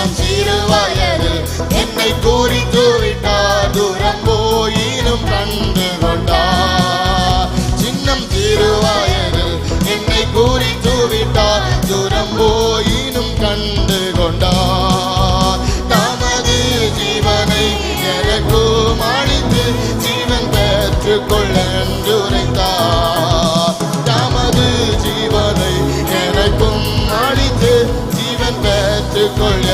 சின்னம் சிறு வயதில் என்னை குறித்து விட்டார், தூரம் போயினும் கண்டு கொண்டார். சின்னம் சிறு வயதில் என்னை குறித்து விட்டார், தூரம் போயினும் கண்டு கொண்டார். தமது ஜீவனை எனக்கும் அளித்து ஜீவன் பெற்றுக்கொள்ள உரைத்தார். தமது ஜீவனை எனக்கும் அளித்து ஜீவன் பெற்றுக்கொள்ள